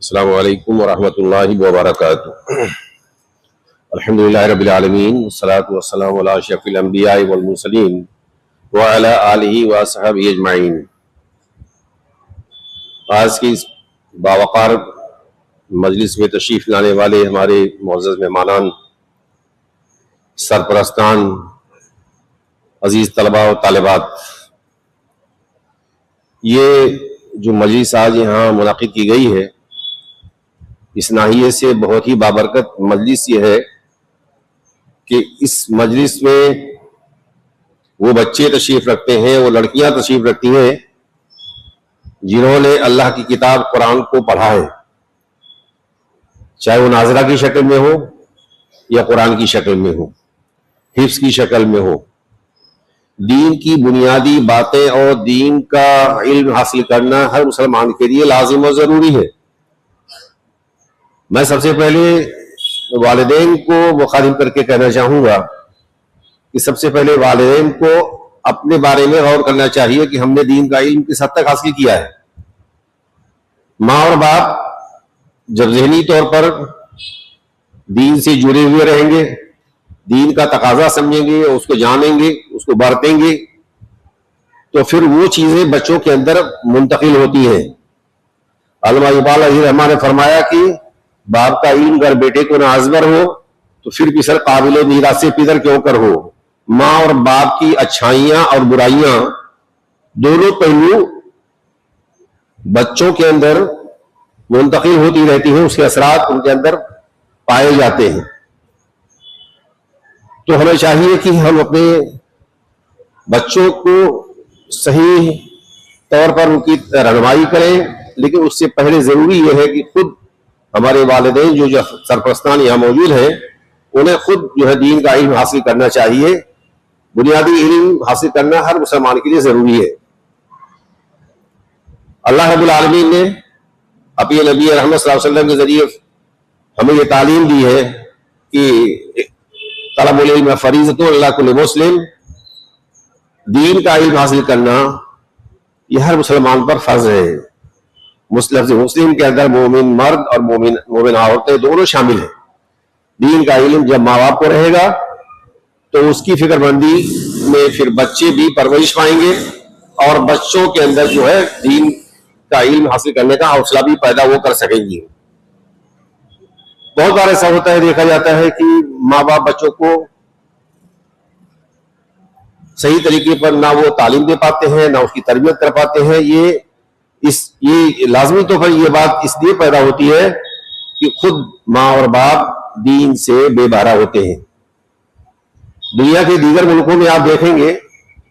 السلام علیکم ورحمۃ اللہ وبرکاتہ۔ الحمدللہ رب العالمین، والصلاۃ والسلام علی اشرف الانبیاء والمرسلین وعلی آلہ وصحبہ اجمعین۔ آج کی اس باوقار مجلس میں تشریف لانے والے ہمارے معزز مہمانان، سرپرستان، عزیز طلباء و طالبات، یہ جو مجلس آج یہاں منعقد کی گئی ہے، اس ناحیے سے بہت ہی بابرکت مجلس یہ ہے کہ اس مجلس میں وہ بچے تشریف رکھتے ہیں، وہ لڑکیاں تشریف رکھتی ہیں جنہوں نے اللہ کی کتاب قرآن کو پڑھا ہے، چاہے وہ ناظرہ کی شکل میں ہو یا قرآن کی شکل میں ہو، حفظ کی شکل میں ہو۔ دین کی بنیادی باتیں اور دین کا علم حاصل کرنا ہر مسلمان کے لیے لازم و ضروری ہے۔ میں سب سے پہلے والدین کو مخاطب کر کے کہنا چاہوں گا کہ سب سے پہلے والدین کو اپنے بارے میں غور کرنا چاہیے کہ ہم نے دین کا علم کس حد تک حاصل کیا ہے۔ ماں اور باپ جب ذہنی طور پر دین سے جڑے ہوئے رہیں گے، دین کا تقاضا سمجھیں گے، اس کو جانیں گے، اس کو برتیں گے، تو پھر وہ چیزیں بچوں کے اندر منتقل ہوتی ہیں۔ علامہ اقبال علیہ الرحمہ نے فرمایا کہ باپ کا علم اگر بیٹے کو نہ ازبر ہو تو پھر پسر قابل میراث پدر کیوں کر ہو۔ ماں اور باپ کی اچھائیاں اور برائیاں دونوں پہلو بچوں کے اندر منتقل ہوتی رہتی ہیں، اس کے اثرات ان کے اندر پائے جاتے ہیں۔ تو ہمیں چاہیے کہ ہم اپنے بچوں کو صحیح طور پر ان کی رہنمائی کریں، لیکن اس سے پہلے ضروری یہ ہے کہ خود ہمارے والدین جو سرپرستان یہاں موجود ہیں، انہیں خود جو ہے دین کا علم حاصل کرنا چاہیے۔ بنیادی علم حاصل کرنا ہر مسلمان کے لیے ضروری ہے۔ اللہ رب العالمین نے اپنے نبی رحمت صلی اللہ علیہ وسلم کے ذریعے ہمیں یہ تعلیم دی ہے کہ طلب العلم فریضۃ علی کل مسلم، دین کا علم حاصل کرنا یہ ہر مسلمان پر فرض ہے۔ مسلم کے اندر مومن مرد اور مومن عورتیں دونوں شامل ہیں۔ دین کا علم جب ماں باپ کو رہے گا تو اس کی فکر مندی میں پھر بچے بھی پرورش پائیں گے، اور بچوں کے اندر جو ہے دین کا علم حاصل کرنے کا حوصلہ بھی پیدا وہ کر سکیں گے۔ بہت بار ایسا ہوتا ہے، دیکھا جاتا ہے کہ ماں باپ بچوں کو صحیح طریقے پر نہ وہ تعلیم دے پاتے ہیں، نہ اس کی تربیت کر پاتے ہیں۔ یہ لازمی طور پر یہ بات اس لیے پیدا ہوتی ہے کہ خود ماں اور باپ دین سے بے بہرہ ہوتے ہیں۔ دنیا کے دیگر ملکوں میں آپ دیکھیں گے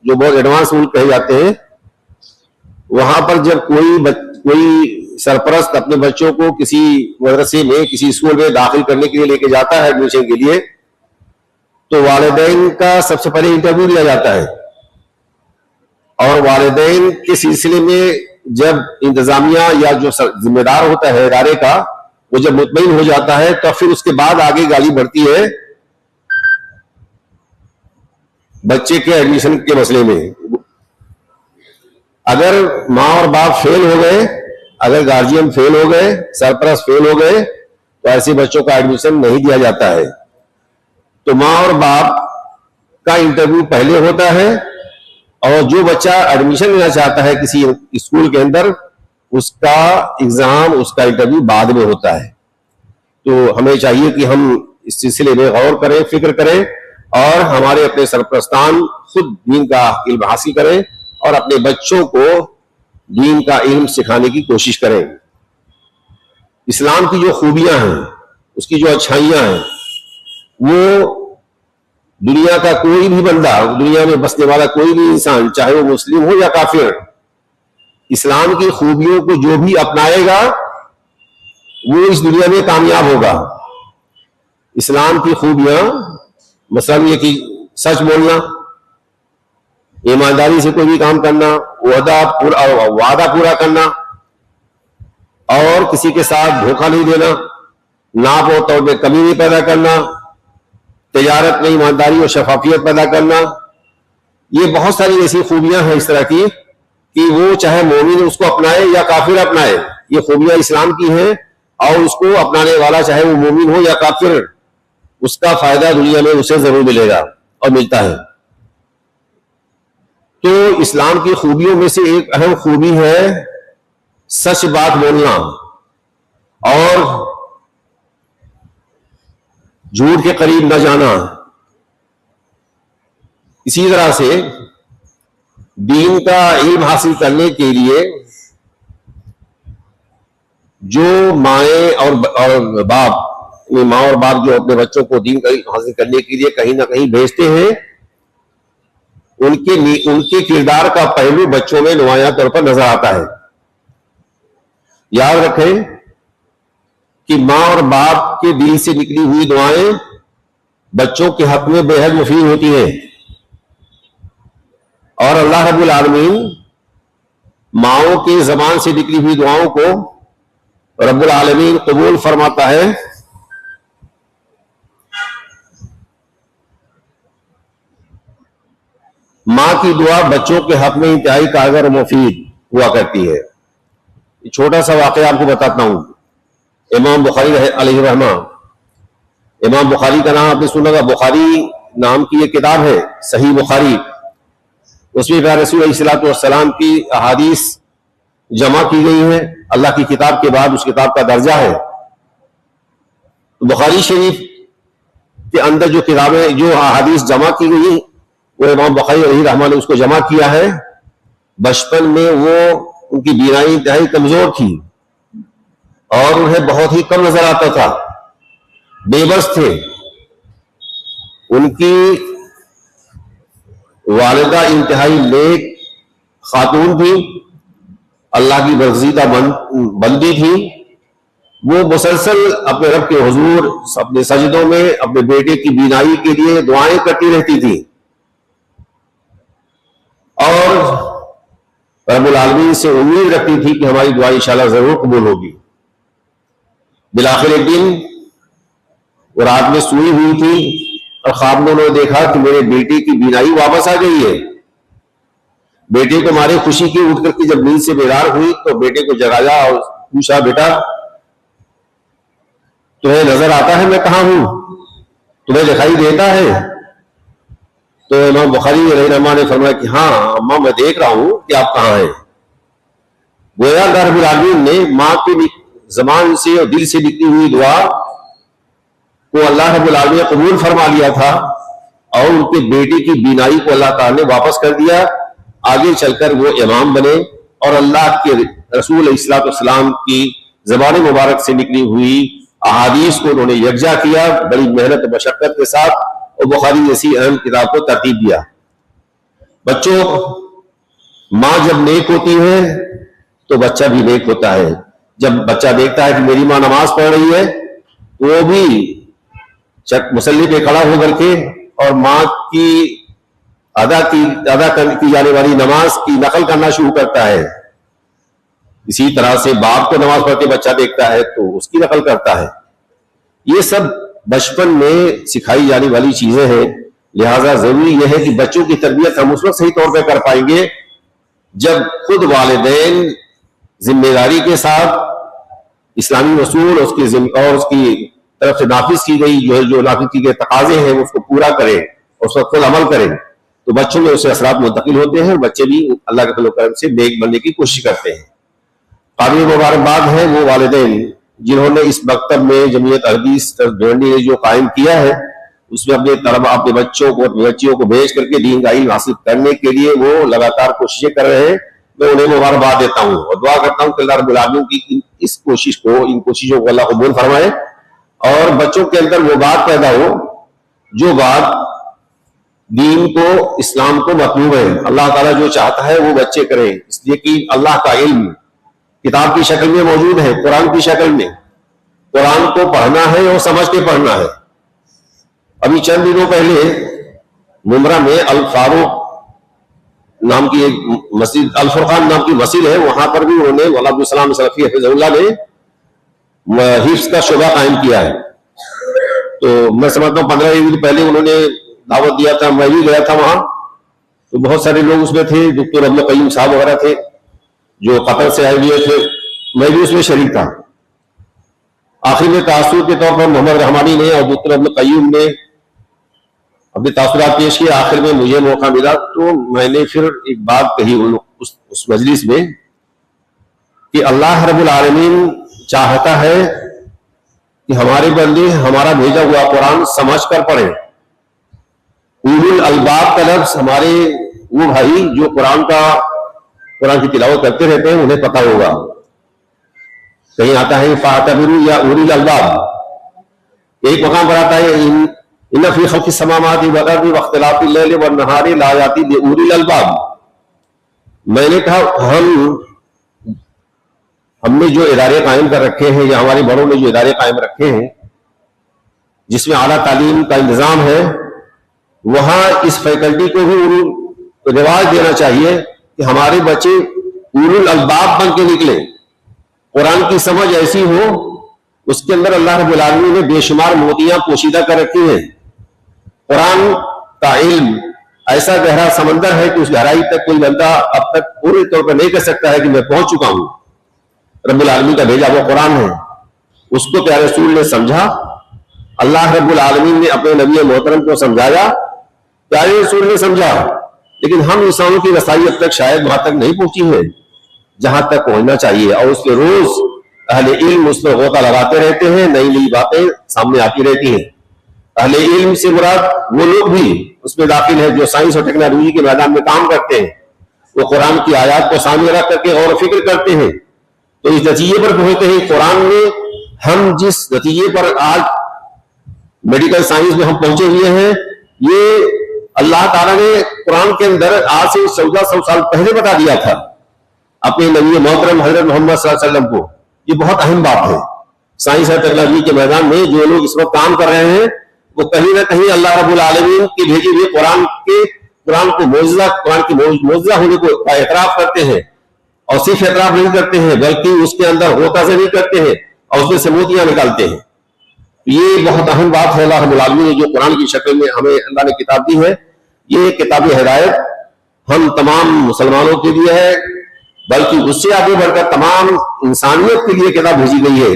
جو بہت ایڈوانس ملک کہے جاتے ہیں، وہاں پر جب کوئی سرپرست اپنے بچوں کو کسی مدرسے میں، کسی اسکول میں داخل کرنے کے لیے لے کے جاتا ہے ایڈمیشن کے لیے، تو والدین کا سب سے پہلے انٹرویو لیا جاتا ہے، اور والدین کے سلسلے میں جب انتظامیہ یا جو ذمہ دار ہوتا ہے ادارے کا وہ جب مطمئن ہو جاتا ہے تو پھر اس کے بعد آگے گاڑی بڑھتی ہے بچے کے ایڈمیشن کے مسئلے میں۔ اگر ماں اور باپ فیل ہو گئے، اگر گارجین فیل ہو گئے، سرپرست فیل ہو گئے، تو ایسے بچوں کا ایڈمیشن نہیں دیا جاتا ہے۔ تو ماں اور باپ کا انٹرویو پہلے ہوتا ہے، اور جو بچہ ایڈمیشن لینا چاہتا ہے کسی اسکول کے اندر، اس کا ایگزام، اس کا انٹرویو بعد میں ہوتا ہے۔ تو ہمیں چاہیے کہ ہم اس سلسلے میں غور کریں، فکر کریں، اور ہمارے اپنے سرپرستان خود دین کا علم حاصل کریں اور اپنے بچوں کو دین کا علم سکھانے کی کوشش کریں۔ اسلام کی جو خوبیاں ہیں، اس کی جو اچھائیاں ہیں، وہ دنیا کا کوئی بھی بندہ، دنیا میں بسنے والا کوئی بھی انسان، چاہے وہ مسلم ہو یا کافر، اسلام کی خوبیوں کو جو بھی اپنائے گا وہ اس دنیا میں کامیاب ہوگا۔ اسلام کی خوبیاں مثلا یہ کہ سچ بولنا، ایمانداری سے کوئی بھی کام کرنا، وعدہ پورا کرنا، اور کسی کے ساتھ دھوکہ نہیں دینا، ناپ و تول میں کمی نہیں پیدا کرنا، تجارت میں ایمانداری اور شفافیت پیدا کرنا۔ یہ بہت ساری ایسی خوبیاں ہیں اس طرح کی کہ وہ چاہے مومن اس کو اپنائے یا کافر اپنائے، یہ خوبیاں اسلام کی ہیں، اور اس کو اپنانے والا چاہے وہ مومن ہو یا کافر، اس کا فائدہ دنیا میں اسے ضرور ملے گا اور ملتا ہے۔ تو اسلام کی خوبیوں میں سے ایک اہم خوبی ہے سچ بات بولنا اور جھوٹ کے قریب نہ جانا۔ اسی طرح سے دین کا علم حاصل کرنے کے لیے جو مائیں اور باپ، ماں اور باپ جو اپنے بچوں کو دین کا علم حاصل کرنے کے لیے کہیں نہ کہیں بھیجتے ہیں، ان کے کردار کا پہلو بچوں میں نمایاں طور پر نظر آتا ہے۔ یاد رکھیں کہ ماں اور باپ کے دل سے نکلی ہوئی دعائیں بچوں کے حق میں بے حد مفید ہوتی ہیں، اور اللہ رب العالمین ماؤں کی زبان سے نکلی ہوئی دعاؤں کو رب العالمین قبول فرماتا ہے۔ ماں کی دعا بچوں کے حق میں انتہائی کارگر و مفید ہوا کرتی ہے۔ چھوٹا سا واقعہ آپ کو بتاتا ہوں۔ امام بخاری علیہ الرحمہ، امام بخاری کا نام آپ نے سنا ہوگا، بخاری نام کی یہ کتاب ہے صحیح بخاری، اس میں رسول علیہ الصلوۃ والسلام کی احادیث جمع کی گئی ہیں۔ اللہ کی کتاب کے بعد اس کتاب کا درجہ ہے۔ بخاری شریف کے اندر جو کتابیں، جو احادیث جمع کی گئی وہ امام بخاری علیہ الرحمہ نے اس کو جمع کیا ہے۔ بچپن میں وہ ان کی بینائی انتہائی کمزور تھی اور انہیں بہت ہی کم نظر آتا تھا، بے بس تھے۔ ان کی والدہ انتہائی نیک خاتون تھی، اللہ کی برگزیدہ بندی تھی۔ وہ مسلسل اپنے رب کے حضور اپنے سجدوں میں اپنے بیٹے کی بینائی کے لیے دعائیں کرتی رہتی تھی اور رب العالمین سے امید رکھتی تھی کہ ہماری دعا انشاءاللہ ضرور قبول ہوگی۔ بالآخر ایک دن وہ رات میں سوئی ہوئی تھی اور خواب میں انہوں نے دیکھا کہ میرے بیٹے کی بینائی واپس آ گئی ہے۔ بیٹے کو مارے خوشی کی اٹھ کر کے جب نیند سے بیدار ہوئی تو بیٹے کو جگایا اور پوچھا، بیٹا تمہیں نظر آتا ہے میں کہاں ہوں؟ تمہیں دکھائی دیتا ہے؟ تو امام بخاری علیہ الرحمہ نے فرمایا کہ ہاں اماں میں دیکھ رہا ہوں کہ آپ کہاں ہیں۔ گویا کہ رب العالمین نے ماں کی زبان سے اور دل سے نکلی ہوئی دعا کو اللہ رب العالمین نے قبول فرما لیا تھا اور ان کے بیٹے کی بینائی کو اللہ تعالیٰ نے واپس کر دیا۔ آگے چل کر وہ امام بنے اور اللہ کے رسول علیہ الصلوۃ والسلام کی زبان مبارک سے نکلی ہوئی احادیث کو انہوں نے یکجا کیا بڑی محنت و مشقت کے ساتھ، اور بخاری جیسی اہم کتاب کو ترتیب دیا۔ بچوں، ماں جب نیک ہوتی ہے تو بچہ بھی نیک ہوتا ہے۔ جب بچہ دیکھتا ہے کہ میری ماں نماز پڑھ رہی ہے وہ بھی مصلی پہ کھڑا ہو کر کے اور ماں کی ادا کی جانے والی نماز کی نقل کرنا شروع کرتا ہے۔ اسی طرح سے باپ کو نماز پڑھتے بچہ دیکھتا ہے تو اس کی نقل کرتا ہے۔ یہ سب بچپن میں سکھائی جانے والی چیزیں ہیں، لہذا ضروری یہ ہے کہ بچوں کی تربیت ہم اس وقت صحیح طور پہ کر پائیں گے جب خود والدین ذمہ داری کے ساتھ اسلامی اصول اور اس کی طرف سے نافذ کی گئی جو نافذ کی گئی تقاضے ہیں اس کو پورا کریں اور اس پر خود عمل کریں، تو بچوں میں اسے اثرات منتقل ہوتے ہیں اور بچے بھی اللہ کے فضل و کرم سے نیک بننے کی کوشش کرتے ہیں۔ قابل مبارکباد ہیں وہ والدین جنہوں نے اس مکتب میں جمعیت حدیث نے جو قائم کیا ہے، اس میں اپنے بچوں کو اپنی بچیوں کو بھیج کر کے دین کا علم حاصل کرنے کے لیے وہ لگاتار کوششیں کر رہے ہیں۔ میں انہیں مبارکباد دیتا ہوں اور دعا کرتا ہوں کہ اللہ رب العالمین کی ان کوششوں کو اللہ قبول فرمائے اور بچوں کے اندر وہ بات پیدا ہو جو بات دین کو، اسلام کو مطلوب ہے۔ اللہ تعالیٰ جو چاہتا ہے وہ بچے کریں، اس لیے کہ اللہ کا علم کتاب کی شکل میں موجود ہے، قرآن کی شکل میں۔ قرآن کو پڑھنا ہے اور سمجھ کے پڑھنا ہے۔ ابھی چند دنوں پہلے ممرہ میں الفاروق نام کی ایک مسجد، الفرقان نام کی مسجد ہے، وہاں پر بھی انہوں نے مولانا عبدالسلام سلفی حفظہ اللہ نے حفظ کا شعبہ قائم کیا ہے۔ تو میں سمجھتا ہوں 15 دن پہلے انہوں نے دعوت دیا تھا، میں بھی گیا تھا وہاں، تو بہت سارے لوگ اس میں تھے، ڈاکٹر عبد القیوم صاحب وغیرہ تھے جو قطر سے آئے ہوئے تھے، میں بھی اس میں شریک تھا۔ آخر میں تاثر کے طور پر محمد رحمانی نے اور دکتر ابن قیوم نے اپنے تاثرات پیش کیے. آخر میں مجھے موقع ملا تو میں نے پھر ایک بات کہی اس مجلس میں کہ اللہ رب العالمین چاہتا ہے کہ ہمارے بندے ہمارا بھیجا ہوا قرآن سمجھ کر پڑھیں. اولو الالباب کا لفظ ہمارے وہ بھائی جو قرآن کی تلاوت کرتے رہتے ہیں انہیں پتہ ہوگا. کہیں آتا ہے فاعتبروا یا اولی الالباب, ایک مقام پر آتا ہے ان فی خلق السماوات والارض واختلاف اللیل والنہار لآیات لأولی الالباب. میں نے کہا ہم نے جو ادارے قائم کر رکھے ہیں یا ہمارے بڑوں نے جو ادارے قائم رکھے ہیں جس میں اعلیٰ تعلیم کا انتظام ہے, وہاں اس فیکلٹی کو بھی رواج دینا چاہیے کہ ہمارے بچے اولو الالباب بن کے نکلیں, قرآن کی سمجھ ایسی ہو اس کے اندر اللہ رب العالمین نے بے شمار موتیاں پوشیدہ کر رکھی ہیں. قرآن کا علم ایسا گہرا سمندر ہے کہ اس گہرائی تک کوئی بندہ اب تک پورے طور پر نہیں کہہ سکتا ہے کہ میں پہنچ چکا ہوں. رب العالمین کا بھیجا وہ قرآن ہے, اس کو پیارے رسول نے سمجھا, اللہ رب العالمین نے اپنے نبی محترم کو سمجھایا, پیارے رسول نے سمجھا, لیکن ہم انسانوں کی رسائی اب تک شاید وہاں تک نہیں پہنچی ہے جہاں تک پہنچنا چاہیے. اور اس کے روز اہل علم اس پر غوطہ لگاتے رہتے ہیں, نئی نئی باتیں سامنے آتی رہتی ہیں. اہل علم سے مراد وہ لوگ بھی اس میں داخل ہیں جو سائنس اور ٹیکنالوجی کے میدان میں کام کرتے ہیں, وہ قرآن کی آیات کو سامنے رکھ کر کے غور و فکر کرتے ہیں تو اس نتیجے پر پہنچتے ہیں. قرآن میں ہم جس نتیجے پر آج میڈیکل سائنس میں ہم پہنچے ہوئے ہیں, یہ اللہ تعالیٰ نے قرآن کے اندر آج سے 1400 سال پہلے بتا دیا تھا اپنے نبی محترم حضرت محمد صلی اللہ علیہ وسلم کو. یہ بہت اہم بات ہے. سائنس اور ٹیکنالوجی کے میدان میں جو لوگ اس وقت کام کر رہے ہیں وہ کہیں نہ کہیں اللہ رب العالمین کے بھیجے ہوئے قرآن کو معجزہ ہونے کو اعتراف کرتے ہیں, اور صرف اعتراف نہیں کرتے ہیں بلکہ اس کے اندر غوطہ زنی کرتے ہیں اور اس میں سے موتیاں نکالتے ہیں. یہ بہت اہم بات ہے. اللہ رب العالمین نے جو قرآن کی شکل میں ہمیں اللہ نے کتاب دی ہے, یہ کتاب ہدایت ہم تمام مسلمانوں کے لیے ہے, بلکہ اس سے آگے بڑھ کر تمام انسانیت کے لیے کتاب بھیجی گئی ہے.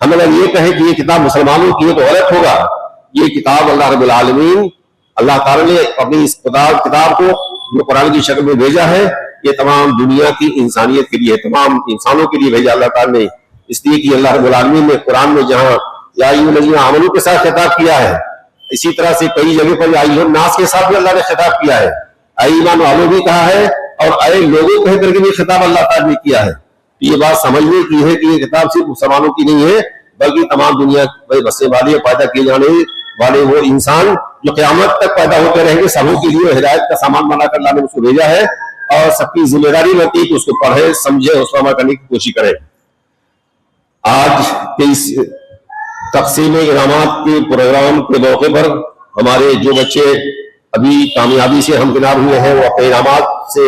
ہم اگر یہ کہیں کہ یہ کتاب مسلمانوں کی ہے تو غلط ہوگا. یہ کتاب اللہ رب العالمین اللہ تعالیٰ نے اپنی اس کتاب کو جو قرآن کی شکل میں بھیجا ہے, یہ تمام دنیا کی انسانیت کے لیے, تمام انسانوں کے لیے بھیجا اللہ تعالیٰ نے. اس لیے کہ اللہ رب العالمین نے قرآن میں جہاں یا ایھا الذین آمنوا کے ساتھ خطاب کیا ہے, اسی طرح سے کئی جگہ پر یا ایھا الناس کے ساتھ بھی اللہ نے خطاب کیا ہے. اے ایمان والوں بھی کہا ہے اور اے لوگوں کہہ کر کے بھی خطاب اللہ تعالیٰ نے کیا ہے. یہ بات سمجھنے کی ہے کہ یہ کتاب صرف مسلمانوں کی نہیں ہے بلکہ تمام دنیا میں بسنے والے, پیدا کیے جانے والے وہ انسان جو قیامت تک پیدا ہوتے رہیں گے, سبوں کے لیے ہدایت کا سامان بنا کر اللہ نے اس کو بھیجا ہے, اور سب کی ذمہ داری بنتی ہے کہ اس کو پڑھے, سمجھے, اس کو عمل کرنے کی کوشش کرے. آج کے اس تقسیم انعامات کے پروگرام کے موقع پر ہمارے جو بچے ابھی کامیابی سے ہمکنار ہوئے ہیں وہ اپنے انعامات سے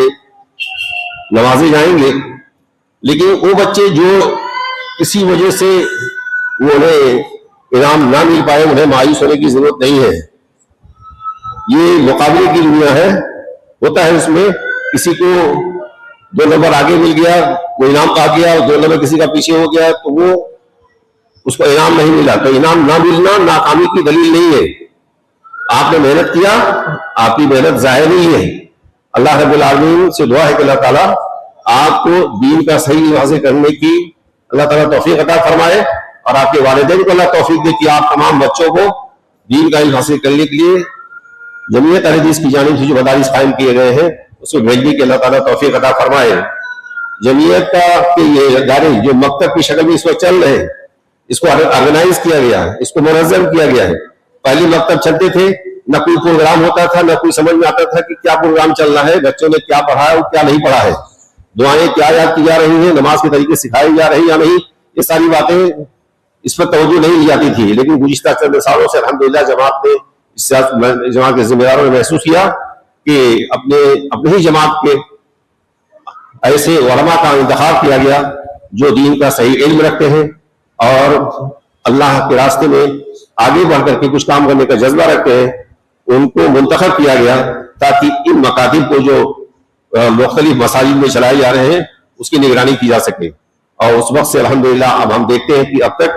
نوازے جائیں گے, لیکن وہ بچے جو کسی وجہ سے وہ انہیں انعام نہ مل پائے انہیں مایوس ہونے کی ضرورت نہیں ہے. یہ مقابلے کی دنیا ہے. ہوتا ہے اس میں کسی کو 2 نمبر آگے مل گیا, وہ انعام پا گیا, 2 نمبر کسی کا پیچھے ہو گیا تو وہ اس کو انعام نہیں ملا. تو انعام نہ ملنا ناکامی کی دلیل نہیں ہے. آپ نے محنت کیا, آپ کی محنت ضائع نہیں ہے. اللہ رب العالمین سے دعا ہے کہ اللہ تعالیٰ آپ کو دین کا صحیح واضح کرنے کی اللہ تعالیٰ توفیق عطا فرمائے, اور آپ کے والدین کو اللہ توفیق دے کہ آپ تمام بچوں کو دین کا علم حاصل کرنے کے لیے جمعیت اہل حدیث کی جانب سے جو مدارس قائم کیے گئے ہیں اس کو بھیجنے کی اللہ تعالیٰ توفیق عطا فرمائے. جمعیت کا کہ یہ ادارے جو مکتب کی شکل میں اس وقت چل رہے ہیں, اس کو آرگنائز کیا گیا ہے, اس کو منظم کیا گیا ہے. پہلے مکتب چلتے تھے, نہ کوئی پروگرام ہوتا تھا, نہ کوئی سمجھ میں آتا تھا کہ کیا پروگرام چل رہا ہے, بچوں نے کیا پڑھا ہے اور کیا نہیں پڑھا ہے, دعائیں کیا یاد کی جا رہی ہیں, نماز کے طریقے سکھائی جا رہی یا نہیں, یہ ساری باتیں اس پر توجہ نہیں لی جاتی تھی. لیکن گزشتہ چند سالوں سے الحمدللہ جماعت کے ذمہ داروں نے محسوس کیا کہ اپنے ہی جماعت کے ایسے علماء کا انتخاب کیا گیا جو دین کا صحیح علم رکھتے ہیں اور اللہ کے راستے میں آگے بڑھ کر کے کچھ کام کرنے کا جذبہ رکھتے ہیں. ان کو منتخب کیا گیا تاکہ ان مکاتب کو جو مختلف مساجد میں چلائے جا رہے ہیں اس کی نگرانی کی جا سکے. اور اس وقت سے الحمدللہ اب ہم دیکھتے ہیں کہ اب تک